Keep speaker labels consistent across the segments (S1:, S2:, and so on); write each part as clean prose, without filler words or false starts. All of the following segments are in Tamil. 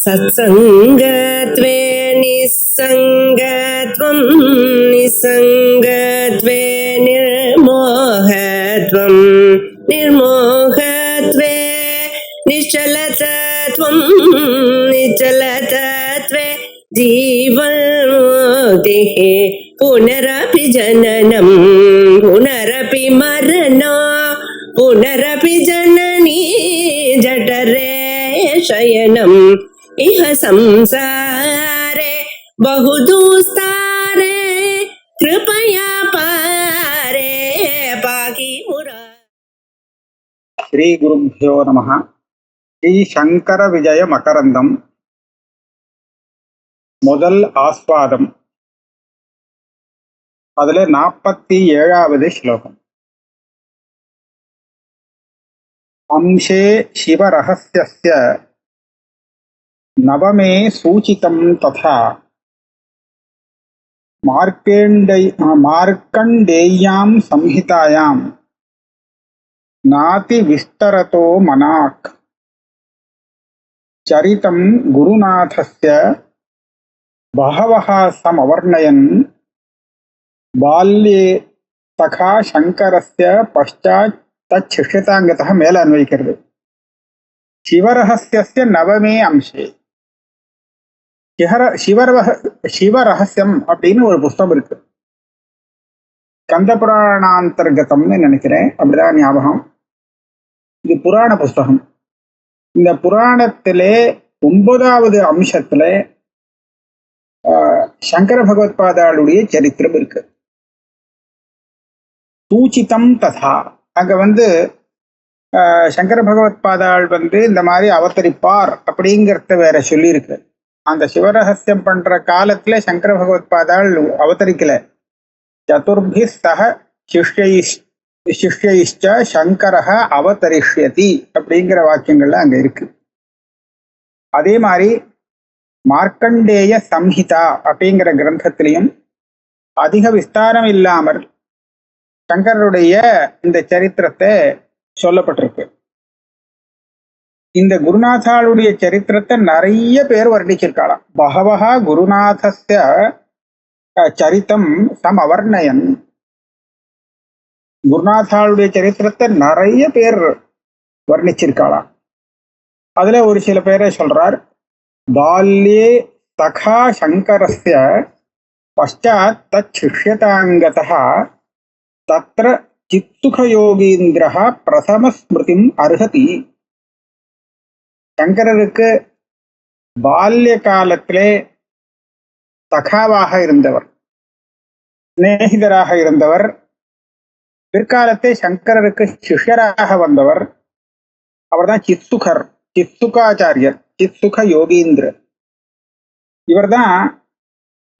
S1: सत्संगत्वे निस्संगत्वं निस्संगत्वे निर्मोहत्वं निर्मोहत्वे निश्चलतत्वं निश्चलतत्वे जीवन्मुक्तिः पुनरपि जननं पुनरपि मरणं पुनरपि जननी जठरे शयनम् इह संसारे बहुदुस्तारे कृपया पारे पाहि मुरा.
S2: श्री गुरुभ्यो नमः. श्री शंकर विजय मकरंदम முதல் ஆஸ்வாதம். அதுல 47வது ஸ்லோகம். अंशे शिवरहस्यस्य नवमे सूचितं तथा मार्कण्डेय्यां संहितायां नाति विस्तरतो मनाक् चरितं गुरुनाथस्य बहवः समवर्णयन् बाल्ये तथा शंकरस्य पश्चात् तच्छिष्यतांगतः மேல அன்வயிக்கிறது. சிவரஹஸ்யஸ்ய நவமே அம்சே. சிவரஹஸ்யம் அப்படின்னு ஒரு புஸ்தகம் இருக்கு. கந்த புராணாந்தர்கதம்னு நினைக்கிறேன், அப்படிதான் ஞாபகம். இது புராண புஸ்தகம். இந்த புராணத்திலே 9வது அம்சத்துல சங்கர பகவத்பாதாளுடைய சரித்திரம் இருக்கு. சூச்சிதம் ததா, அங்க சங்கர பகவத்பாதாள் இந்த மாதிரி அவதரிப்பார் அப்படிங்கிறத வேற சொல்லியிருக்கு. அந்த சிவரகசியம் பண்ற காலத்துல சங்கர பகவத்பாதாள் அவதரிக்கல. சதுர்பி சக சிஷ்யைஷ்ச சங்கரஹ அவதரிஷ்யதி அப்படிங்கிற வாக்கியங்கள்ல அங்க இருக்கு. அதே மாதிரி மார்க்கண்டேய சம்ஹிதா அப்படிங்கிற கிரந்தத்திலையும் அதிக விஸ்தாரம் இல்லாமல் சங்கரருடைய இந்த சரித்திரத்தை சொல்லப்பட்டிருக்கு. இந்த குருநாதாளுடைய சரித்திரத்தை நிறைய பேர் வர்ணிச்சிருக்காளாம். பகவஹா குருநாதஸ்ய சரித்தம் சமவர்ணயன். குருநாதாளுடைய சரித்திரத்தை நிறைய பேர் வர்ணிச்சிருக்காளாம். அதுல ஒரு சில பேரை சொல்றார். பால்யே தகா சங்கரஸ்ய பஷ்சாத் தச்சிஷ்யதாங்கதः தத்ர சித்துகயோகீந்திரஹ பிரதம ஸ்மிருதிம் அர்ஹதி. சங்கரருக்கு பால்ய காலத்திலே சகாவாக இருந்தவர், சிநேகிதராக இருந்தவர், பிற்காலத்தை சங்கரருக்கு சிஷ்யராக வந்தவர். அவர்தான் சித்துகர், சித்துகாச்சாரியர், சித்துக யோகீந்திரர். இவர்தான்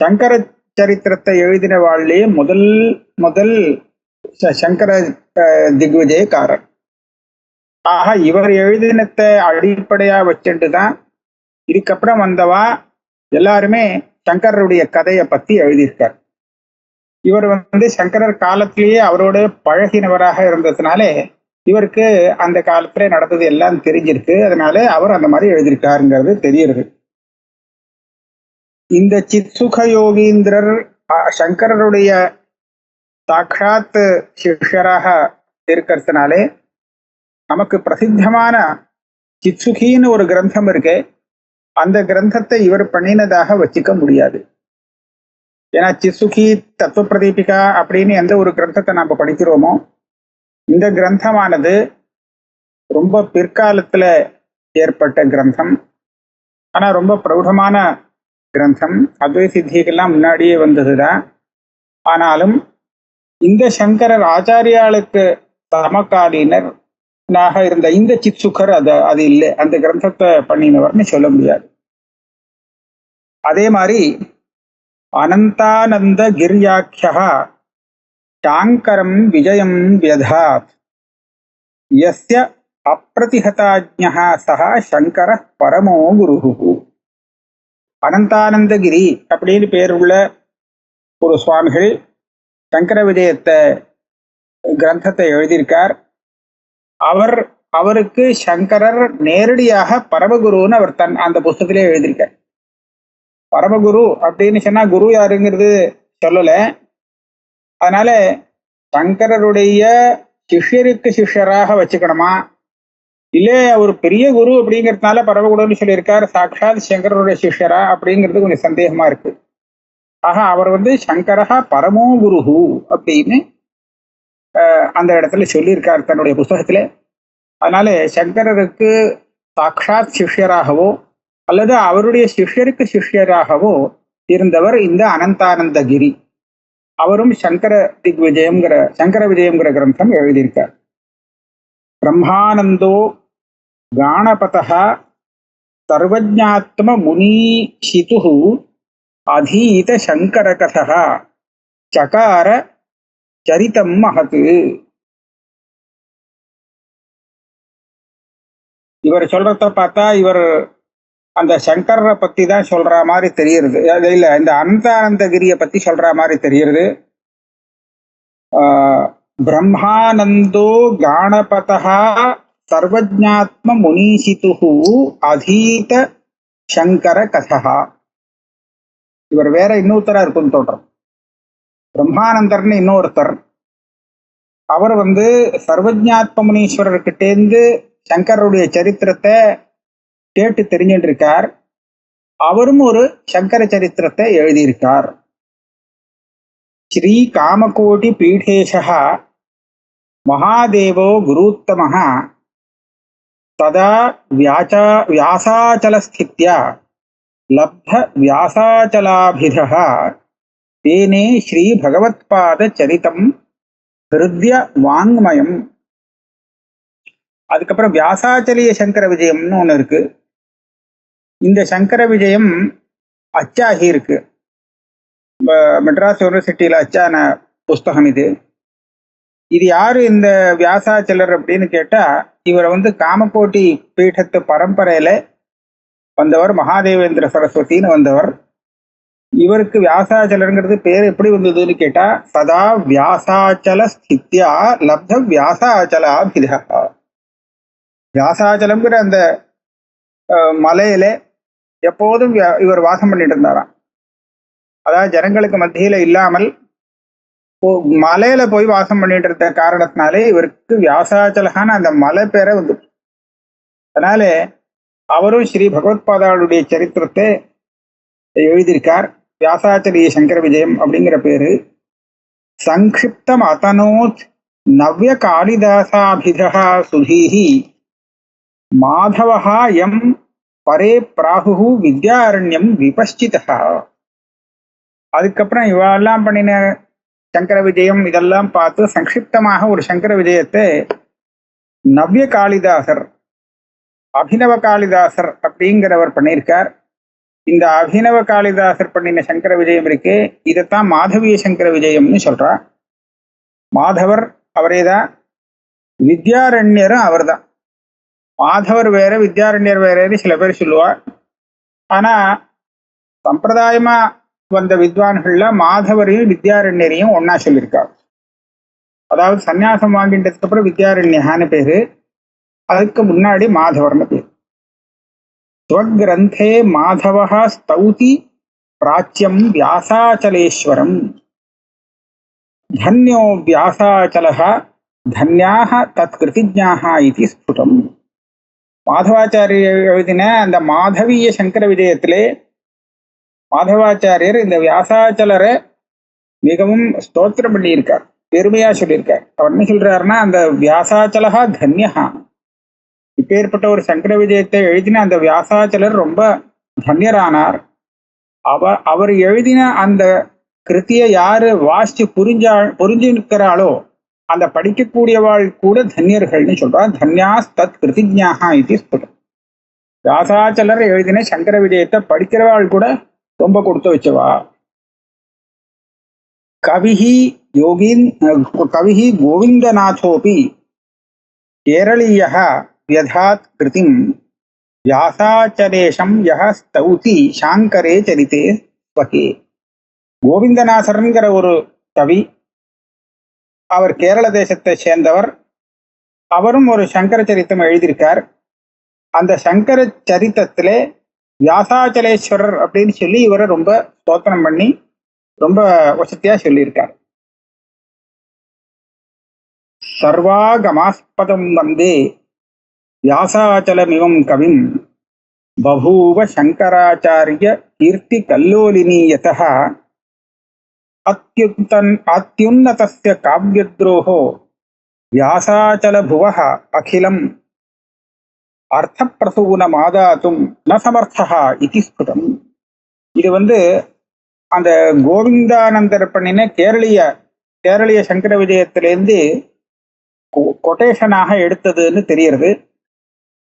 S2: சங்கர சரித்திரத்தை எழுதின வாழ்லே முதல் சங்கர திக்விஜயக்காரர். ஆக இவர் எழுதினத்தை அடிப்படையா வச்சுட்டுதான் இதுக்கப்புறம் வந்தவா எல்லாருமே சங்கரருடைய கதையை பத்தி எழுதியிருக்கார். இவர் சங்கரர் காலத்திலேயே அவரோட பழகினவராக இருந்ததுனாலே இவருக்கு அந்த காலத்துல நடந்தது எல்லாம் தெரிஞ்சிருக்கு. அதனால அவர் அந்த மாதிரி எழுதியிருக்காருங்கிறது தெரியுது. இந்த சித்சுக யோகீந்திரர் சங்கரருடைய சாட்சாத் சிஷ்யராக இருக்கிறதுனாலே நமக்கு பிரசித்தமான சித்சுகின்னு ஒரு கிரந்தம் இருக்கு. அந்த கிரந்தத்தை இவர் பண்ணினதாக வச்சுக்க முடியாது. ஏன்னா சித்சுகி தத்துவ பிரதீபிகா அப்படின்னு எந்த ஒரு கிரந்தத்தை நம்ம படிக்கிறோமோ, இந்த கிரந்தமானது ரொம்ப பிற்காலத்துல ஏற்பட்ட கிரந்தம். ஆனா ரொம்ப பிரௌடமான கிரந்தம். அத்வை சித்திகெல்லாம் முன்னாடியே வந்ததுதான். ஆனாலும் இந்த சங்கரர் ஆச்சாரியாளுக்கு சமகாலீனராக இருந்த இந்த சித்சுகர் அது இல்லை, அந்த கிரந்தத்தை பண்ணினவர்னு சொல்ல முடியாது. அதே மாதிரி அனந்தானந்த கிரியாக்கியா சாங்கரம் விஜயம் வியதாத் யஸ்ய அப்ரதிஹதாஜ்ஞः சஹ சங்கர பரமோ குருஹு. அனந்தானந்தகிரி அப்படின்னு பேர் உள்ள ஒரு சுவாமிகள் சங்கர விஜயத்தை கிரந்தத்தை எழுதியிருக்கார். அவர் அவருக்கு சங்கரர் நேரடியாக பரமகுருன்னு அவர் அந்த புஸ்தகத்திலே எழுதியிருக்கார். பரமகுரு அப்படின்னு சொன்னா குரு யாருங்கிறது சொல்லல. அதனால சங்கரருடைய சிஷ்யருக்கு சிஷ்யராக வச்சுக்கணுமா, இல்ல ஒரு பெரிய குரு அப்படிங்கிறதுனால பரமகுருன்னு சொல்லியிருக்கார், சாட்சாத் சங்கரருடைய சிஷ்யரா அப்படிங்கிறது கொஞ்சம் சந்தேகமா இருக்கு. ஆக அவர் சங்கரஹா பரமோ குருஹு அப்படின்னு அந்த இடத்துல சொல்லியிருக்கார் தன்னுடைய புஸ்தகத்துல. அதனால சங்கரருக்கு சாட்சாத் சிஷ்யராகவோ அல்லது அவருடைய சிஷ்யருக்கு சிஷ்யராகவோ இருந்தவர் இந்த அனந்தானந்தகிரி. அவரும் சங்கர விஜயம்ங்கிற கிரந்தம் எழுதியிருக்கார். பிரம்மானந்தோ காணபதா சர்வஜாத்ம முனீஷிது அதீத சங்கரகதா சகார சரிதம் மகத்து. இவர் சொல்றத பார்த்தா இவர் அந்த சங்கரரை பத்தி தான் சொல்ற மாதிரி தெரியுது. இல்ல, இந்த அனந்தானந்தகிரியை பத்தி சொல்ற மாதிரி தெரியுது. பிரம்மானந்தோ காணபதா சர்வஜாத்ம முனீஷிது அதீத சங்கர கதா. இவர் வேற இன்னொருத்தரா இருக்குன்னு தோன்றம். பிரம்மானந்தர்னு இன்னொருத்தர், அவர் சர்வஜாத்ம முனீஸ்வரர்கிட்டேந்து சங்கருடைய சரித்திரத்தை கேட்டு தெரிஞ்சுட்டு இருக்கார். அவரும் ஒரு சங்கர சரித்திரத்தை எழுதியிருக்கார். ஸ்ரீ காமகோட்டி பீடேஷா மகாதேவோ குருத்தமஹ ததா வியாசாச்சலஸ்தித்யா லப்த வியாசாச்சலாபிதஹ தேனே ஸ்ரீ பகவத்பாத சரிதம் ஹிருத்ய வாங்மயம். அதுக்கப்புறம் வியாசாச்சலிய சங்கர விஜயம்னு ஒன்று இருக்கு. இந்த சங்கர விஜயம் அச்சாகி இருக்கு. மெட்ராஸ் யூனிவர்சிட்டியில அச்சான புஸ்தகம் இது. இது யாரு இந்த வியாசாச்சலர் அப்படின்னு கேட்டா, இவர் காமகோட்டி பீடத்து பரம்பரையில வந்தவர், மகாதேவேந்திர சரஸ்வதினு வந்தவர். இவருக்கு வியாசாச்சலருங்கிறது பேர் எப்படி வந்ததுன்னு கேட்டா, சதா வியாசாச்சல ஸ்தித்யா லப்த வியாசாச்சலாபிதா. வியாசாச்சலம்ங்கிற அந்த மலையில எப்போதும் இவர் வாசம் பண்ணிட்டு இருந்தாராம். அதாவது ஜனங்களுக்கு மத்தியில இல்லாமல் மலையில போய் வாசம் பண்ணிட்டு இருந்த காரணத்தினாலே இவருக்கு வியாசாச்சலகான அந்த மலை பேரை அதனால அவரும் ஸ்ரீ பகவத்பாதாளுடைய சரித்திரத்தை எழுதியிருக்கார். வியாசாச்சலிய சங்கர விஜயம் அப்படிங்கிற பேரு. சங்கிப்தம் அதனோத் நவ்ய காளிதாசாபிதா சுதீஹி மாதவஹா எம் பரே பிராகு வித்யாரண்யம் விபஷ்சிதா. அதுக்கப்புறம் இவெல்லாம் பண்ணின சங்கர விஜயம் இதெல்லாம் பார்த்து சங்கிப்தமாக ஒரு சங்கர விஜயத்தை நவ்ய காளிதாசர், அபினவ காளிதாசர் அப்படிங்கிறவர் பண்ணியிருக்கார். இந்த அபினவ காளிதாசர் பண்ணின சங்கர விஜயம் இருக்கே, இதைத்தான் மாதவிய சங்கர விஜயம்னு சொல்றா. மாதவர் அவரேதான், வித்யாரண்யரும் அவர் தான். மாதவர் வேற வித்யாரண்யர் வேறன்னு சில பேர் சொல்லுவார். ஆனா சம்பிரதாயமா வந்த வித்வான்கள்ல மாதவரையும் வித்யாரண்யரையும் ஒன்னா சொல்லியிருக்கார். அதாவது சன்னியாசம் வாங்கின்றதுக்கு அப்புறம் வித்யாரண்யான்னு பேரு, அதுக்கு முன்னாடி மாதவர்னு பேரு. ஸ்வக்ரந்தே மாதவஹ ஸ்தௌதி பிராச்சியம் வியாசாச்சலேஸ்வரம் தன்யோ வியாசாச்சலஹ தன்யாக தத் கிருதிஜ்ஞாஹ இதி ஸ்புடம். மாதவாச்சாரியர் எழுதின அந்த மாதவிய சங்கர விஜயத்திலே மாதவாச்சாரியர் இந்த வியாசாச்சலரை மிகவும் ஸ்தோத்திரம் பண்ணியிருக்கார், பெருமையா சொல்லியிருக்கார். அவர் என்ன சொல்றாருன்னா, அந்த வியாசாச்சலஹா தன்யஹா, இப்பேற்பட்ட ஒரு சங்கர விஜயத்தை எழுதின அந்த வியாசாச்சலர் ரொம்ப தன்யரானார். அவர் எழுதின அந்த கிருத்தியை யாரு வாசிச்சு புரிஞ்சுக்கிறாளோ அந்த படிக்கக்கூடியவாள் கூட தன்யர்கள்னு சொல்றார். தன்யாஸ் தத் கிருதிஜ்ஞாஹா இது ஸ்புடம். வியாசாச்சலர் எழுதின சங்கர விஜயத்தை படிக்கிறவாள் கூட ரொம்ப கொடுத்து வச்சவா. கவிஹி கோவிந்தநாதோபி கேரளீயः வியதாத் கிருதிம் வியாசாச்சலேஷம் யஹ ஸ்தௌதி சாங்கரே சரிதே ஸ்வகே. கோவிந்தநாசர்ங்கிற ஒரு கவி, அவர் கேரள தேசத்தை சேர்ந்தவர். அவரும் ஒரு சங்கர சரித்தம் எழுதியிருக்கார். அந்த சங்கர சரித்தத்திலே வியாசாச்சலேஸ்வரர் அப்படின்னு சொல்லி இவரை ரொம்ப ஸ்தோத்திரம் பண்ணி ரொம்ப வசதியா சொல்லியிருக்கார். சர்வாகமாஸ்பதம் வந்தே வியாசாச்சலமிவம் கவிம் பபூவ சங்கராச்சாரிய கீர்த்தி கல்லோலினீயதः அத்யுன்னதஸ்ய காவ்யத்ரோஹோ வியாசாச்சலபுவः அகிலம் அர்த்தப்பிரசூனமாதாத்தும் ந சமர்த்தः இதி ஸ்புடம். இது அந்த கோவிந்தானந்தர் பண்ணின கேரளிய சங்கர விஜயத்திலேருந்து கொட்டேஷனாக எடுத்ததுன்னு தெரியுது.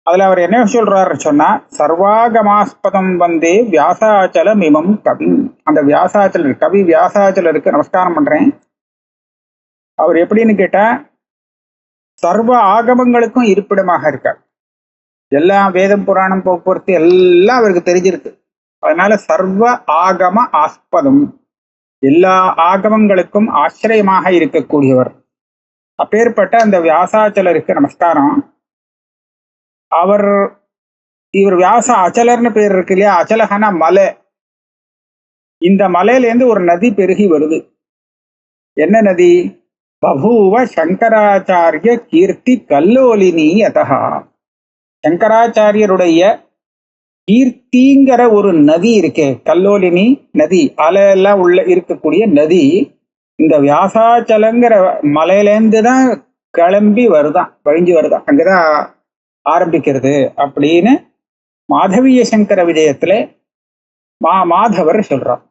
S2: அதுல அவர் என்ன சொல்றாரு சொன்னா, சர்வாகமாஸ்பதம் வந்தே வியாசாச்சலம் இமம் கவி. அந்த வியாசாச்சலர் கவி வியாசாச்சலருக்கு நமஸ்காரம் பண்றேன். அவர் எப்படின்னு கேட்டா, சர்வ ஆகமங்களுக்கும் இருப்பிடமாக இருக்கார். எல்லா வேதம் புராணம் போக்குவரத்து எல்லாம் அவருக்கு தெரிஞ்சிருக்கு. அதனால சர்வ ஆகம ஆஸ்பதம், எல்லா ஆகமங்களுக்கும் ஆசிரியமாக இருக்கக்கூடியவர். அப்பேற்பட்ட அந்த வியாசாச்சலருக்கு நமஸ்காரம். இவர் வியாச அச்சலர்னு பேர் இருக்கு இல்லையா, அச்சலகனா மலை. இந்த மலையிலேருந்து ஒரு நதி பெருகி வருது. என்ன நதி? பபூவ சங்கராச்சாரிய கீர்த்தி கல்லோலினீயதா. சங்கராச்சாரியருடைய கீர்த்திங்கிற ஒரு நதி இருக்கே, கல்லோலினி நதி, அலையெல்லாம் உள்ள இருக்கக்கூடிய நதி இந்த வியாசாச்சலங்கிற மலையிலேருந்து தான் கிளம்பி வருதான், வழிஞ்சு வருதான், அங்கதான் ஆரம்பிக்கிறது அப்படின்னு மாதவிய சங்கர விஜயத்துல மாதவர் சொல்றார்.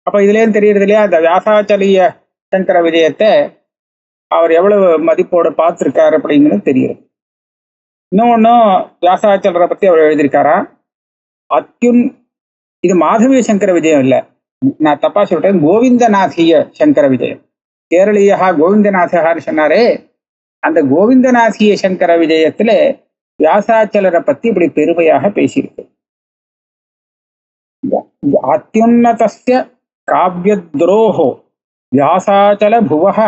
S2: அப்ப இதுலேயும் தெரியுறது இல்லையா, இந்த வியாசாச்சலிய சங்கர விஜயத்தை அவர் எவ்வளவு மதிப்போடு பார்த்திருக்காரு அப்படிங்கிறது தெரியுது. இன்னொன்னும் வியாசாச்சலரை பத்தி அவர் எழுதியிருக்காரா, இது மாதவிய சங்கர விஜயம் இல்லை, நான் தப்பா சொல்றேன், கோவிந்தநாசிய சங்கர விஜயம். கேரளீயா கோவிந்தநாசகான்னு சொன்னாரே, அந்த கோவிந்தநாசிய சங்கர விஜயத்துல வியாசாச்சலரை பத்தி இப்படி பெருமையாக பேசியிருக்கு. அத்யுன்னதஸ்ய காவ்யத்ரோஹோ வியாசாச்சல புவஹ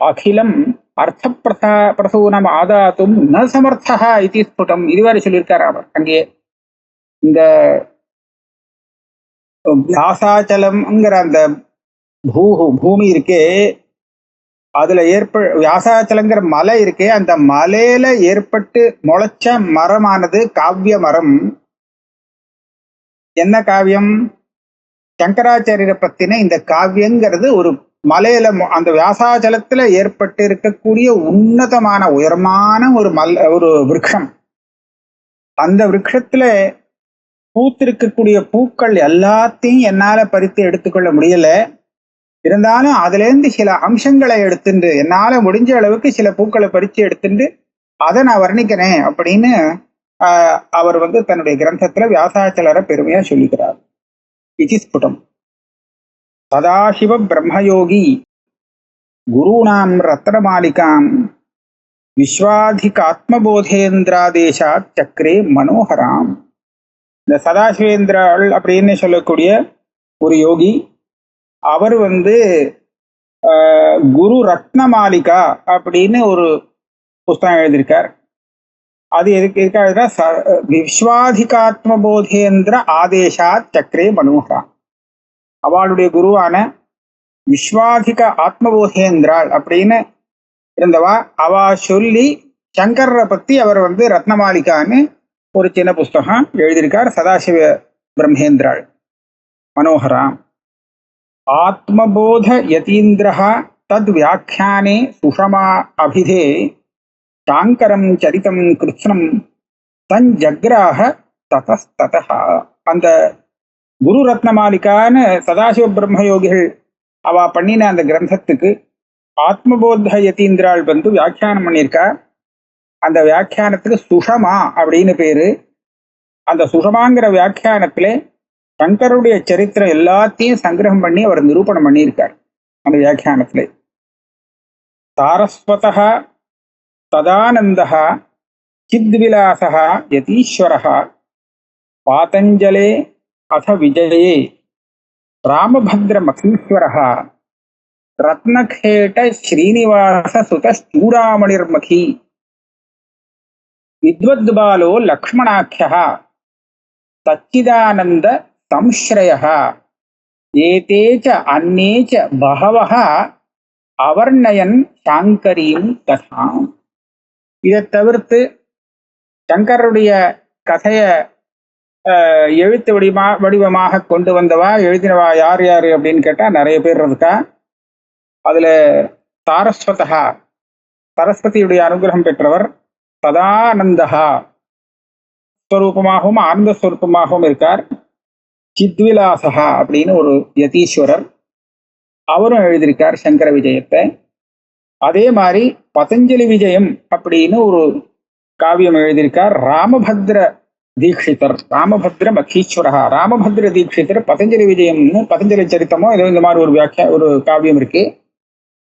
S2: அகிலம் அர்த்த பிரசூனம் ஆதாத்தும் ந சமர்த்தா இதி ஸ்புடம். இதுவரை சொல்லியிருக்காரு அவர். அங்கே இந்த வியாசாச்சலம்ங்கிற அந்த பூமி இருக்கே, அதுல வியாசாச்சலங்கிற மலை இருக்கே, அந்த மலையில ஏற்பட்டு முளைச்ச மரமானது காவிய மரம். என்ன காவியம்? சங்கராச்சாரியரை பத்தின இந்த காவியங்கிறது ஒரு மலையில அந்த வியாசாச்சலத்துல ஏற்பட்டு இருக்கக்கூடிய உன்னதமான உயரமான ஒரு விருட்சம். அந்த விருட்சத்துல பூத்திருக்கக்கூடிய பூக்கள் எல்லாத்தையும் என்னால பறித்து எடுத்துக்கொள்ள முடியல. இருந்தாலும் அதுல இருந்து சில அம்சங்களை எடுத்துட்டு, என்னால முடிஞ்ச அளவுக்கு சில பூக்களை பறிச்சு எடுத்துட்டு அதை நான் வர்ணிக்கிறேன் அப்படின்னு அவர் தன்னுடைய கிரந்தத்துல வியாசாச்சலரை பெருமையா சொல்லிக்கிறார். இதி ஸ்புடம். சதாசிவ பிரம்மயோகி குருணாம் ரத்னமாலிகாம் விஸ்வாதிக ஆத்மபோதேந்திராதேசாத் சக்கரே மனோகராம். இந்த சதாசிவேந்திராள் அப்படின்னு சொல்லக்கூடிய ஒரு யோகி, அவர் குரு ரத்னமாலிகா அப்படின்னு ஒரு புஸ்தகம் எழுதியிருக்கார். அது எதுக்காக? விஸ்வாதிகாத்மபோதேந்திர ஆதேசாத் சக்கரே மனோகரா. அவளுடைய குருவான விஸ்வாதிக ஆத்மபோதேந்திராள் அப்படின்னு இருந்தவா, அவ சொல்லி சங்கரை பத்தி அவர் ரத்னமாலிகான்னு ஒரு சின்ன புஸ்தகம் எழுதியிருக்கார். சதாசிவ பிரம்மேந்திராள் மனோகரா. ஆத்மபோத யதீந்திரஹ தத் வியாக்கியானே சுஷமா அபிதே சாங்கரம் சரிதம் கிருஷ்ணம் தஞ்சக்ராஹ ததஸ்ததஹ. அந்த குரு ரத்னமாலிகான்னு சதாசிவ பிரம்மயோகிகள் அவ பண்ணின அந்த கிரந்தத்துக்கு ஆத்மபோத யதீந்திராள் வியாக்கியானம் பண்ணியிருக்கா. அந்த வியாக்கியானத்துக்கு சுஷமா அப்படின்னு பேரு. அந்த சுஷமாங்கிற வியாக்கியானத்திலே சங்கருடைய சரித்திரம் எல்லாத்தையும் சங்கிரகம் பண்ணி அவர் நிரூபணம் பண்ணியிருக்கார். அந்த வியாக்கியானத்திலே சாரஸ்வதः ததானந்தः சித்விலாசः யதீஸ்வரः பாதஞ்சலே அத விஜயே ராமபத்ரமகீஸ்வரः ரத்னகேட ஸ்ரீனிவாச சுத சூடாமணிர்மகி வித்வத்பாலோ லக்ஷ்மணாக்கியா சச்சிதானந்த சம்ஸ்ரயः ஏதே ச அன்னே ச பகவः அவர்ணயன் சாங்கரீம் கதாம். இதை தவிர்த்து சங்கருடைய கதைய எழுத்து வடிவமாக கொண்டு வந்தவா எழுதினவா யார் யாரு அப்படின்னு கேட்டா நிறைய பேர் இருக்கா. அதுல சாரஸ்வதா சரஸ்வதியுடைய அனுகிரகம் பெற்றவர், சதானந்தா ஸ்வரூபமாகவும் ஆனந்த ஸ்வரூபமாகவும் இருக்கார், சித்விலாசகா அப்படின்னு ஒரு யதீஸ்வரர், அவரும் எழுதியிருக்கார் சங்கர விஜயத்தை. அதே மாதிரி பதஞ்சலி விஜயம் அப்படின்னு ஒரு காவியம் எழுதியிருக்கார் ராமபத்ர தீட்சிதர், ராமபத்ர மகீஸ்வரா. ராமபத்ர தீட்சிதர் பதஞ்சலி விஜயம்னு பதஞ்சலி சரித்தமோ ஏதோ இந்த மாதிரி ஒரு காவியம் இருக்கு.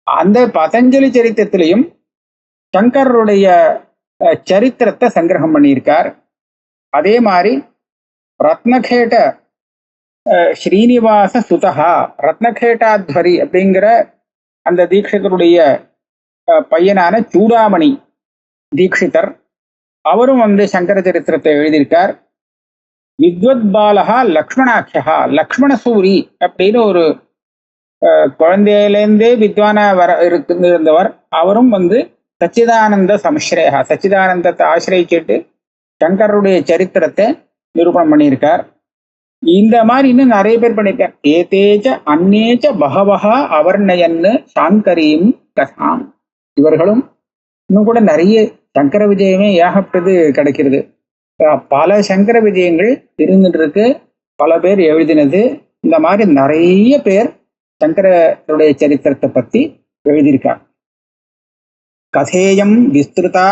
S2: அந்த பதஞ்சலி சரித்திரத்திலையும் சங்கருடைய சரித்திரத்தை சங்கிரகம் பண்ணியிருக்கார். அதே மாதிரி ரத்னகேட்ட ஸ்ரீனிவாச சுதகா, ரத்னகேட்டாத்வரி அப்படிங்கிற அந்த தீட்சிதருடைய பையனான சூடாமணி தீட்சிதர், அவரும் சங்கர சரித்திரத்தை எழுதியிருக்கார். வித்வத் பாலகா லக்ஷ்மணாக்கியா, லக்ஷ்மணசூரி அப்படின்னு ஒரு குழந்தையிலேருந்தே வித்வானா இருந்தவர், அவரும் சச்சிதானந்த சம்ஸ்ரயா, சச்சிதானந்தத்தை ஆசிரியிச்சுட்டு சங்கருடைய சரித்திரத்தை நிரூபணம் பண்ணியிருக்கார். இந்த மாதிரி இன்னும் நிறைய பேர் பண்ணியிருக்கார். ஏதேச்ச அன்னேச்ச பகவஹா அவர்ணயன்னு சாங்கரீம் கதாம். இவர்களும் இன்னும் கூட நிறைய சங்கர விஜயமே ஏகப்பட்டது கிடைக்கிறது. பல சங்கர விஜயங்கள் இருந்துட்டு இருக்கு, பல பேர் எழுதினது. இந்த மாதிரி நிறைய பேர் சங்கரருடைய சரித்திரத்தை பத்தி எழுதியிருக்கார். கதேயம் விஸ்திருதா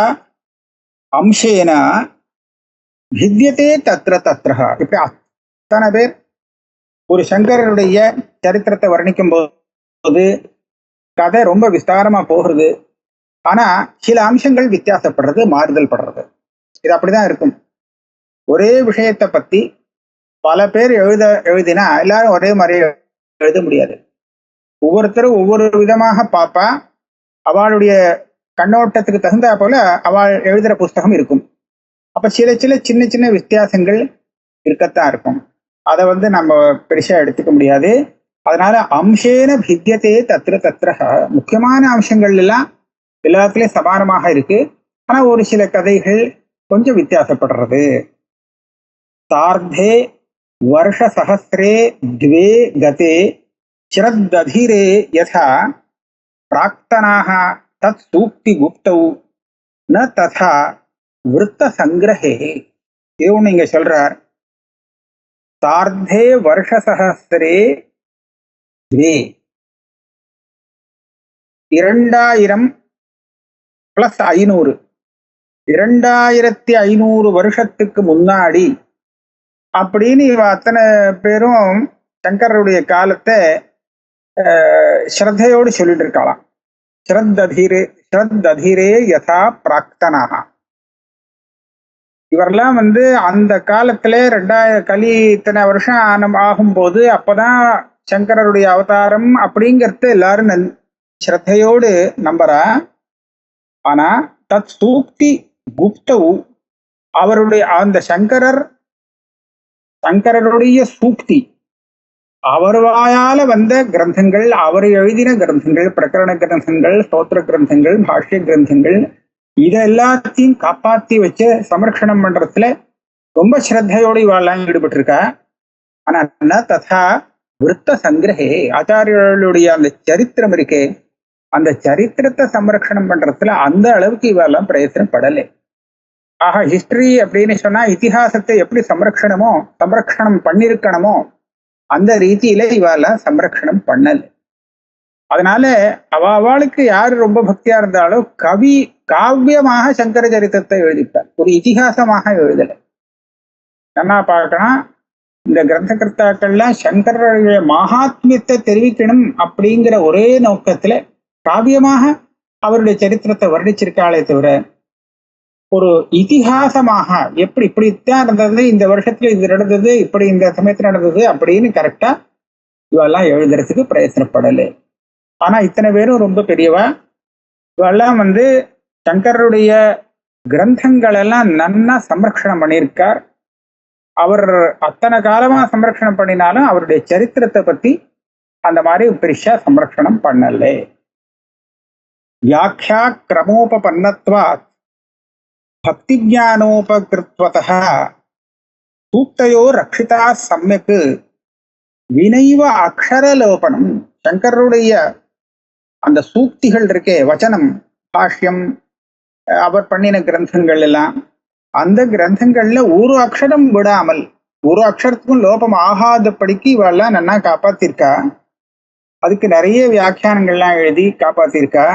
S2: அம்சேன வித்யதே தத்ர தத்ரஹ. இப்படி அத்தனை பேர் ஒரு சங்கரருடைய சரித்திரத்தை வர்ணிக்கும் போது கதை ரொம்ப விஸ்தாரமா போகிறது. ஆனா சில அம்சங்கள் வித்தியாசப்படுறது, மாறுதல் படுறது. இது அப்படிதான் இருக்கும். ஒரே விஷயத்தை பத்தி பல பேர் எழுதினா எல்லாரும் ஒரே மாதிரி எழுத முடியாது. ஒவ்வொருத்தரும் ஒவ்வொரு விதமாக பார்ப்பா. அவளுடைய கண்ணோட்டத்துக்கு தகுந்தா போல அவள் எழுதுற புஸ்தகம் இருக்கும். அப்ப சில சின்ன சின்ன வித்தியாசங்கள் இருக்கத்தான் இருக்கும். அதை நம்ம பெருசா எடுத்துக்க முடியாது. அதனால அம்சேன பித்தியதே தத்ர தத்ரஹ. முக்கியமான அம்சங்கள் எல்லாம் எல்லாத்துலயும் சமானமாக இருக்கு. ஆனா ஒரு சில கதைகள் கொஞ்சம் வித்தியாசப்படுறது. சார்த்தே வருஷ சஹஸ்ரே த்வே கதே சிரத்ததீரே யதா பிராக்தனாக தத் சூக்தி குப்தௌ ந ததா விருத்த சங்கிரஹே. இது ஒண்ணு இங்க சொல்றார். சார்த்தே வருஷ சஹஸ்ரே த்வே, 2000 + 500, 2500 வருஷத்துக்கு முன்னாடி அப்படின்னு இவ அத்தனை பேரும் சங்கருடைய காலத்தை ஸ்ரத்தையோடு சொல்லிட்டு இருக்கலாம். ஸ்ரத்ததீரே யதா பிராக்தனாக. இவரெல்லாம் அந்த காலத்துல 2000 கலி இத்தனை வருஷம் ஆகும்போது அப்பதான் சங்கரருடைய அவதாரம் அப்படிங்கிறது எல்லாரும் ஸ்ரத்தையோடு நம்புறா. ஆனா தத் சூக்தி குப்தவு, அவருடைய அந்த சங்கரருடைய சூக்தி, அவர் வாயால வந்த கிரந்தங்கள், அவர் எழுதின கிரந்தங்கள், பிரகரண கிரந்தங்கள், ஸ்தோத்திர கிரந்தங்கள், பாஷ்ய கிரந்தங்கள், இத எல்லாத்தையும் காப்பாத்தி வச்சு சமரக்ஷணம் பண்றதுல ரொம்ப ஸ்ரத்தையோடு இவாள்லாம் ஈடுபட்டு இருக்கா. ஆனா ததா விருத்த சங்கிரகே, ஆச்சாரியர்களுடைய அந்த சரித்திரம் இருக்கே, அந்த சரித்திரத்தை சம்ரக்ஷணம் பண்றதுல அந்த அளவுக்கு இவெல்லாம் பிரயத்தனம் படலை. ஆக ஹிஸ்டரி அப்படின்னு சொன்னா இதிகாசத்தை எப்படி சம்ரக்ஷணம் பண்ணிருக்கணுமோ அந்த ரீதியில இவெல்லாம் சம்ரக்ஷணம் பண்ணல. அதனால அவளுக்கு யாரு ரொம்ப பக்தியா இருந்தாலும் காவியமாக சங்கர சரித்திரத்தை எழுதிட்டார், ஒரு இதிகாசமாக எழுதலை. என்ன பார்க்கணும், இந்த கிரந்தகர்த்தாக்கள்லாம் சங்கரருடைய மகாத்மியத்தை தெரிவிக்கணும் அப்படிங்கிற ஒரே நோக்கத்துல காவியமாக அவருடைய சரித்திரத்தை வர்ணிச்சிருக்காளே தவிர ஒரு இதிகாசமாக எப்படி இப்படித்தான் நடந்தது, இந்த வருஷத்துல இது நடந்தது, இப்படி இந்த சமயத்துல நடந்தது அப்படின்னு கரெக்டா இவெல்லாம் எழுதுறதுக்கு பிரயத்தனப்படலை. ஆனா இத்தனை பேரும் ரொம்ப பெரியவா. இவெல்லாம் சங்கருடைய கிரந்தங்கள் எல்லாம் நன்னா சம்ரக்ஷணம் பண்ணியிருக்கார். அவர் அத்தனை காலமா சம்ரக்ஷணம் பண்ணினாலும் அவருடைய சரித்திரத்தை பத்தி அந்த மாதிரி பெருசா சம்ரக்ஷணம் பண்ணலே. வியாக்கியா கிரமோபன்னத்வாத் பக்தி ஜானோபகிருத்வதா சூக்தையோ ரக்ஷிதா சம்யக்கு வினைவ அக்ஷரலோபனம். சங்கருடைய அந்த சூக்திகள் இருக்கே, வச்சனம், பாஷ்யம், அவர் பண்ணின கிரந்தங்கள் எல்லாம், அந்த கிரந்தங்கள்ல ஒரு அக்ஷரம் விடாமல், ஒரு அக்ஷரத்துக்கும் லோபம் ஆகாதபடிக்கு இவெல்லாம் நன்னா காப்பாத்திருக்கா. அதுக்கு நிறைய வியாக்கியானங்கள்லாம் எழுதி காப்பாத்திருக்கா.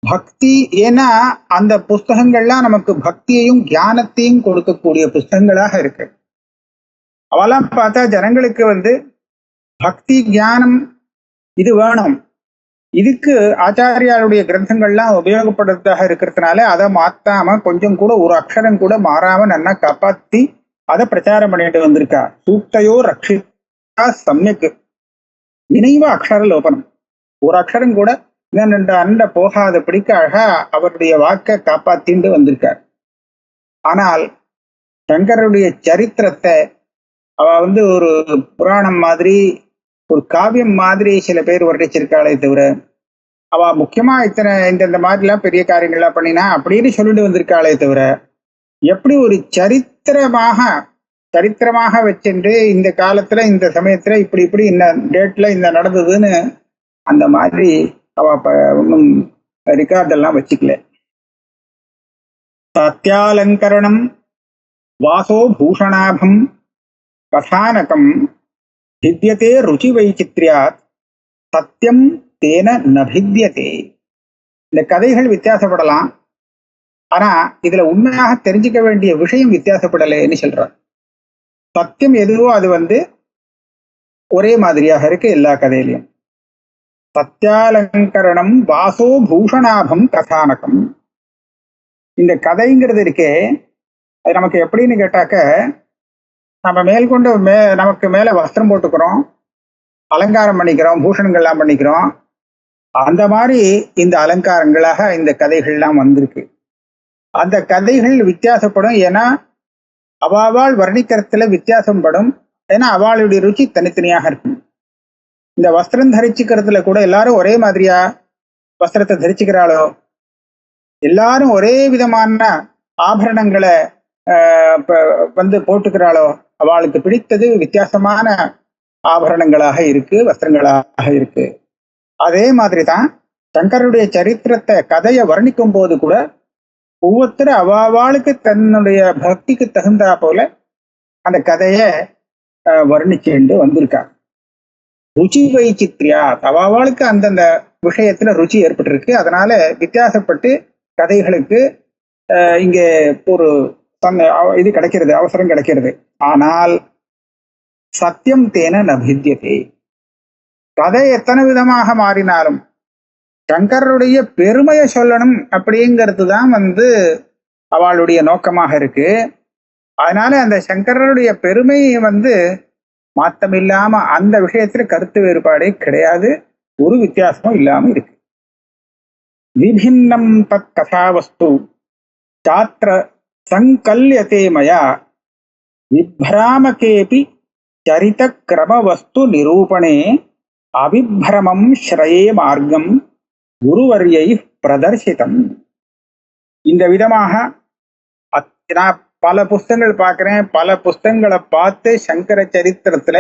S2: பக்தி, ஏன்னா அந்த புஸ்தகங்கள்லாம் நமக்கு பக்தியையும் ஞானத்தையும் கொடுக்கக்கூடிய புஸ்தகங்களாக இருக்கு. அவெல்லாம் பார்த்தா ஜனங்களுக்கு பக்தி ஞானம் இது வேணும், இதுக்கு ஆச்சாரியாருடைய கிரந்தங்கள்லாம் உபயோகப்படுறதாக இருக்கிறதுனால அதை மாத்தாம கொஞ்சம் கூட ஒரு அக்ஷரம் கூட மாறாம நல்லா காப்பாத்தி அதை பிரச்சாரம் பண்ணிட்டு வந்திருக்கா. சூக்தையோ ரக்ஷிதா சம்யக்கு வினைவ அக்ஷர லோபனம். ஒரு அக்ஷரம் கூட இன்னொன்று அண்ட போகாதபடிக்கு அழகா அவருடைய வாக்கை காப்பாத்திண்டு வந்திருக்கார். ஆனால் சங்கருடைய சரித்திரத்தை அவ ஒரு புராணம் மாதிரி, ஒரு காவியம் மாதிரி சில பேர் வர்ணிச்சிருக்காளே தவிர, அவ முக்கியமா இத்தனை இந்த மாதிரிலாம் பெரிய காரியங்கள்லாம் பண்ணினா அப்படின்னு சொல்லிட்டு வந்திருக்காளே தவிர, எப்படி ஒரு சரித்திரமாக வச்சுட்டு இந்த காலத்துல இந்த சமயத்துல இப்படி இப்படி இந்த டேட்ல இந்த நடந்ததுன்னு அந்த மாதிரி அவ ஒன்றும் ரெக்கார்டெல்லாம் வச்சுக்கல. சத்யாலங்கரணம் வாசோ பூஷணாபம் கதானகம் பித்யதே ருச்சி வைச்சித்ரியாத் சத்தியம் தேன நபித்யதே. இந்த கதைகள் வித்தியாசப்படலாம், ஆனா இதுல உண்மையாக தெரிஞ்சுக்க வேண்டிய விஷயம் வித்தியாசப்படலைன்னு சொல்றார். சத்தியம் எதுவோ அது ஒரே மாதிரியாக இருக்கு எல்லா கதையிலையும். சத்யாலங்கரணம் வாசோ பூஷணாபம் கதானகம். இந்த கதைங்கிறது இருக்கே, அது நமக்கு எப்படின்னு கேட்டாக்க, நம்ம மேற்கொண்டு நமக்கு மேல வஸ்திரம் போட்டுக்கிறோம், அலங்காரம் பண்ணிக்கிறோம், பூஷணங்கள்லாம் பண்ணிக்கிறோம். அந்த மாதிரி இந்த அலங்காரங்களாக இந்த கதைகள்லாம் வந்திருக்கு. அந்த கதைகள் வித்தியாசப்படும், ஏன்னா அவாவாள் வர்ணிக்கிறதுல வித்தியாசம் படும், ஏன்னா அவளுடைய ருச்சி தனித்தனியாக இருக்கும். இந்த வஸ்திரம் தரிச்சுக்கிறதுல கூட எல்லாரும் ஒரே மாதிரியா வஸ்திரத்தை தரிச்சுக்கிறாளோ, எல்லாரும் ஒரே விதமான ஆபரணங்களை போட்டுக்கிறாளோ, அவளுக்கு பிடித்தது வித்தியாசமான ஆபரணங்களாக இருக்கு, வஸ்திரங்களாக இருக்கு. அதே மாதிரிதான் சங்கருடைய சரித்திரத்தை கதையை வர்ணிக்கும் போது கூட ஒவ்வொருத்தர் அவாவாளுக்கு தன்னுடைய பக்திக்கு தகுந்தா போல அந்த கதையை வர்ணிச்சுண்டு வந்திருக்காங்க. ருச்சி வைச்சித்ரியா, அவாவாளுக்கு அந்தந்த விஷயத்துல ருச்சி ஏற்பட்டிருக்கு. அதனால வித்தியாசப்பட்டு கதைகளுக்கு இங்கே ஒரு இது கிடைக்கிறது, அவசரம் கிடைக்கிறது. ஆனால் சத்தியம் தேன நபித்யதே. கதை எத்தனை விதமாக மாறினாலும் சங்கருடைய பெருமையை சொல்லணும் அப்படிங்கிறது தான் அவளுடைய நோக்கமாக இருக்கு. அதனால அந்த சங்கரருடைய பெருமை மாத்தமில்லாம அந்த விஷயத்துல கருத்து வேறுபாடே கிடையாது, ஒரு வித்தியாசமும் இல்லாம இருக்கு. விபின்னம் தத் கதாவஸ்து சாத்திர சங்கல்யதே மயா விப்ராமகேபி சரித கிரமவஸ்து நிரூபணே அபிப்ரமம் ஸ்ரயே மார்க்கம் குருவர்யை பிரதர்சிதம். இந்த விதமாக நான் பல புஸ்தகங்கள் பார்க்கிறேன், பல புஸ்தகங்களை பார்த்து சங்கர சரித்திரத்துல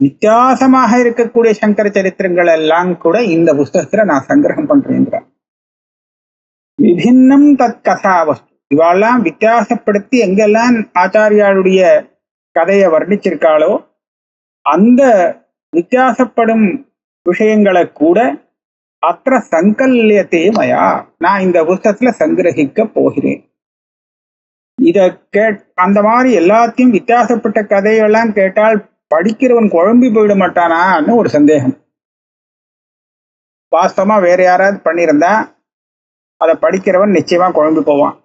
S2: வித்தியாசமாக இருக்கக்கூடிய சங்கர சரித்திரங்கள் எல்லாம் கூட இந்த புஸ்தகத்துல நான் சங்கிரகம் பண்றேன். விபின்னம் தத் கதாவஸ்து, இவாளெல்லாம் வித்தியாசப்படுத்தி எங்கெல்லாம் ஆச்சாரியாளுடைய கதையை வர்ணிச்சிருக்காளோ அந்த வித்தியாசப்படும் விஷயங்களை கூட அത്ര சங்கல்யத்தே மயா, நான் இந்த புஸ்தகத்துல சங்கிரகிக்க போகிறேன். இத அந்த மாதிரி எல்லாத்தையும் வித்தியாசப்பட்ட கதையெல்லாம் கேட்டால் படிக்கிறவன் குழம்பி போயிட மாட்டானான்னு ஒரு சந்தேகம். வாஸ்தவமா வேற யாராவது பண்ணியிருந்தா அதை படிக்கிறவன் நிச்சயமா குழம்பி போவான்.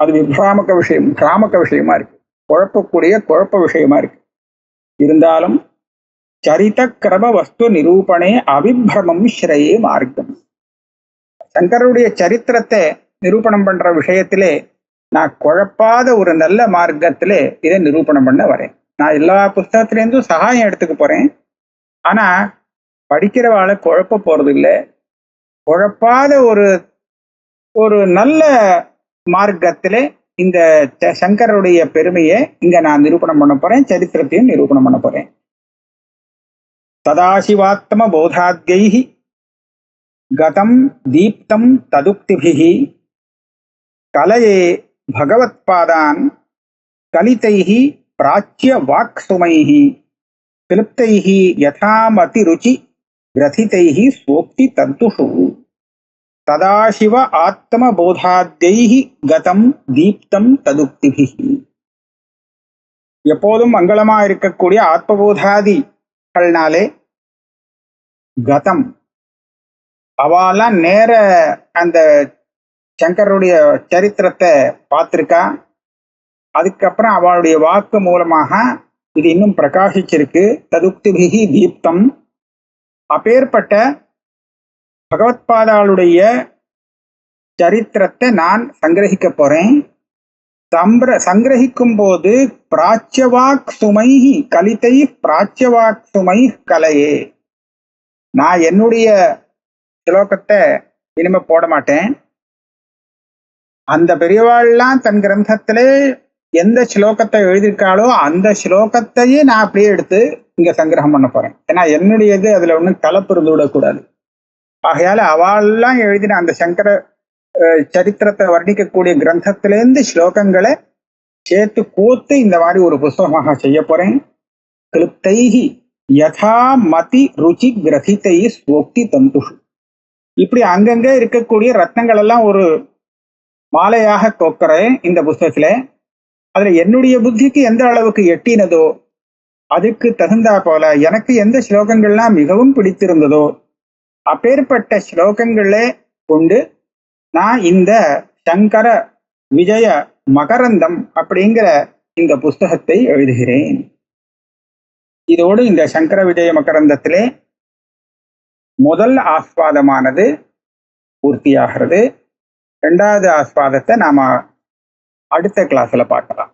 S2: அது விப்ராமக விஷயமா இருக்கு, குழப்ப விஷயமா இருக்கு. இருந்தாலும் சரித கிரம வஸ்து நிரூபணே அபிப்ரமம் ஸ்ரயே மார்க்கம். சங்கருடைய சரித்திரத்தை நிரூபணம் பண்ற விஷயத்திலே நான் குழப்பாத ஒரு நல்ல மார்க்கத்திலே இதை நிரூபணம் பண்ண வரேன். நான் எல்லா புஸ்தகத்திலேருந்தும் சகாயம் எடுத்துக்க போறேன். ஆனா படிக்கிறவாளை குழப்ப போறது இல்லை. குழப்பாத ஒரு ஒரு நல்ல மார்க்கத்திலே இந்த சங்கருடைய பெருமையை இங்க நான் நிரூபணம் பண்ண போறேன், சரித்திரத்தையும் நிரூபணம் பண்ண போறேன். சதாசிவாத்ம போதாத்யைஹி கதம் தீப்தம் ததுக்திபிஹி கலயே பகவத்பாதான் கலிதைஹி பிராச்சிய வாக்சுமைஹி கிளுப்தைஹி யதாமதி ருச்சி கிரதிதைஹி சோக்தி தந்துஷு. சதாசிவ ஆத்ம போதாத்யைஹி கதம் தீப்தம் ததுக்திபிஹி. எப்போதும் மங்களமா இருக்கக்கூடிய ஆத்மபோதாதிகள்னாலே கதம் அவெல்லாம் நேர அந்த சங்கருடைய சரித்திரத்தை பார்த்திருக்கா. அதுக்கப்புறம் அவளுடைய வாக்கு மூலமாக இது இன்னும் பிரகாசிச்சிருக்கு. ததுக்திபிஹி தீப்தம். அப்பேற்பட்ட பகவத்பாதாளுடைய சரித்திரத்தை நான் சங்கிரகிக்க போறேன். சங்கிரகிக்கும் போது பிராச்சியவாக் சுமை கலிதை பிராச்சியவாக் சுமை கலையே. நான் என்னுடைய ஸ்லோகத்தை இனிமே போட மாட்டேன். அந்த பெரியவாள்லாம் தன் கிரந்தத்திலே எந்த ஸ்லோகத்தை எழுதியிருக்காளோ அந்த ஸ்லோகத்தையே நான் அப்படியே எடுத்து இங்க சங்கிரகம் பண்ண போறேன். ஏன்னா என்னுடையது அதுல ஒன்றும் கலப்பு இருந்து விடக்கூடாது. ஆகையால அவள்லாம் எழுதின அந்த சங்கர சரித்திரத்தை வர்ணிக்கக்கூடிய கிரந்தத்திலேருந்து ஸ்லோகங்களை சேர்த்து கோத்து இந்த மாதிரி ஒரு புஸ்தகமாக செய்ய போறேன். கிளுப்தைஹி யதா மதி ருச்சி கிரதிதை ஸ்வோக்தி தந்துஷு. இப்படி அங்கங்க இருக்கக்கூடிய ரத்னங்கள் எல்லாம் ஒரு மாலையாக கோக்கிறேன் இந்த புஸ்தகத்துல. அதுல என்னுடைய புத்திக்கு எந்த அளவுக்கு எட்டினதோ அதுக்கு தகுந்தா போல எனக்கு எந்த ஸ்லோகங்கள்லாம் மிகவும் பிடித்திருந்ததோ அப்பேற்பட்ட ஸ்லோகங்களே கொண்டு நான் இந்த சங்கர விஜய மகரந்தம் அப்படிங்கிற இந்த புஸ்தகத்தை எழுதுகிறேன். இதோடு இந்த சங்கர விஜய மகரந்தத்திலே முதல் ஆஸ்வாதமானது பூர்த்தியாகிறது. 2வது ஆஸ்வாதத்தை நாம அடுத்த கிளாஸ்ல பார்க்கலாம்.